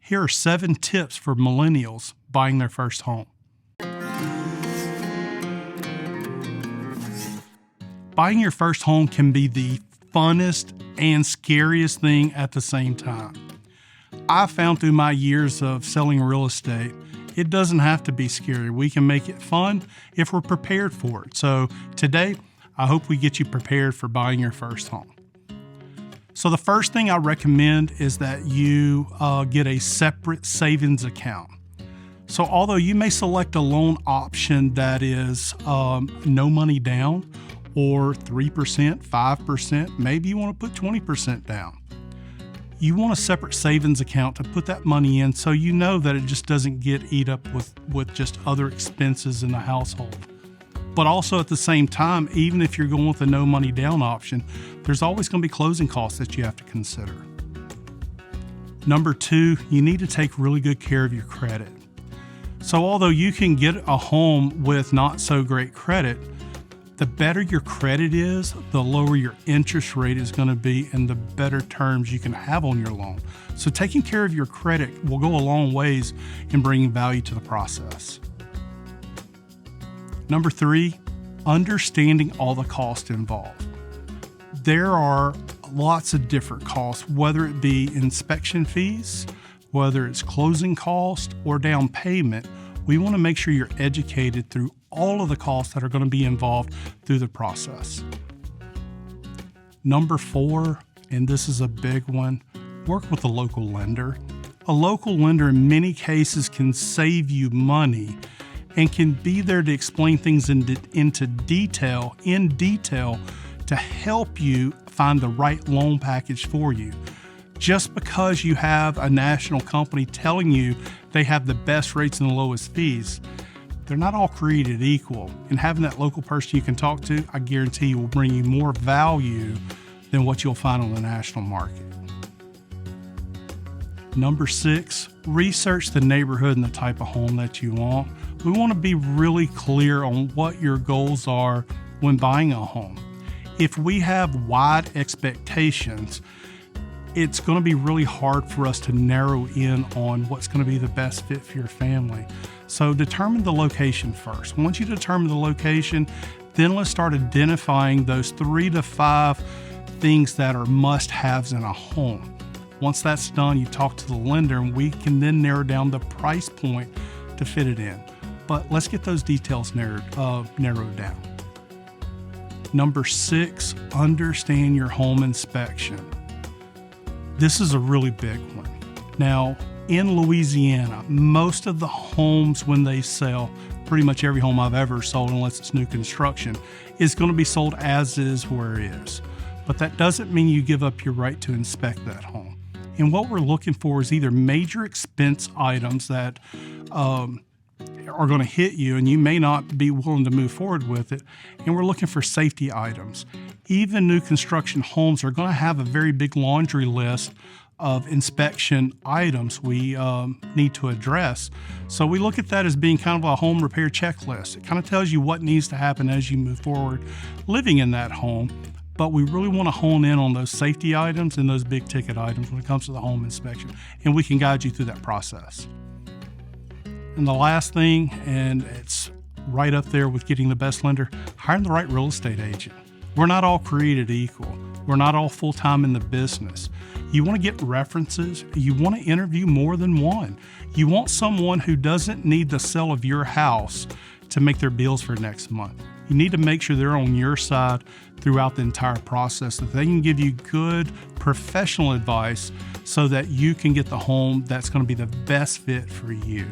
Here are 7 tips for millennials buying their first home. Buying your first home can be the funnest and scariest thing at the same time. I found through my years of selling real estate, it doesn't have to be scary. We can make it fun if we're prepared for it. So today, I hope we get you prepared for buying your first home. So the first thing I recommend is that you get a separate savings account. So although you may select a loan option that is no money down, or 3%, 5%, maybe you want to put 20% down. You want a separate savings account to put that money in so you know that it just doesn't get eat up with just other expenses in the household. But also at the same time, even if you're going with a no money down option, there's always going to be closing costs that you have to consider. Number 2, you need to take really good care of your credit. So although you can get a home with not so great credit, the better your credit is, the lower your interest rate is going to be and the better terms you can have on your loan. So taking care of your credit will go a long ways in bringing value to the process. Number 3, understanding all the costs involved. There are lots of different costs, whether it be inspection fees, whether it's closing costs or down payment. We want to make sure you're educated through all of the costs that are going to be involved through the process. Number 4, and this is a big one, work with a local lender. A local lender in many cases can save you money and can be there to explain things in detail to help you find the right loan package for you. Just because you have a national company telling you they have the best rates and the lowest fees, they're not all created equal. And having that local person you can talk to, I guarantee you will bring you more value than what you'll find on the national market. Number 6, research the neighborhood and the type of home that you want. We want to be really clear on what your goals are when buying a home. If we have wide expectations, it's going to be really hard for us to narrow in on what's going to be the best fit for your family. So determine the location first. Once you determine the location, then let's start identifying those 3 to 5 things that are must-haves in a home. Once that's done, you talk to the lender and we can then narrow down the price point to fit it in. But let's get those details narrowed down. Number 6, understand your home inspection. This is a really big one. Now, in Louisiana, most of the homes when they sell, pretty much every home I've ever sold, unless it's new construction, is going to be sold as is where it is. But that doesn't mean you give up your right to inspect that home. And what we're looking for is either major expense items that are going to hit you and you may not be willing to move forward with it, and we're looking for safety items. Even new construction homes are going to have a very big laundry list of inspection items we need to address. So we look at that as being kind of a home repair checklist. It kind of tells you what needs to happen as you move forward living in that home, but we really want to hone in on those safety items and those big ticket items when it comes to the home inspection, and we can guide you through that process. And the last thing, and it's right up there with getting the best lender, hiring the right real estate agent. We're not all created equal. We're not all full-time in the business. You want to get references. You want to interview more than one. You want someone who doesn't need the sale of your house to make their bills for next month. You need to make sure they're on your side throughout the entire process, that they can give you good professional advice so that you can get the home that's going to be the best fit for you.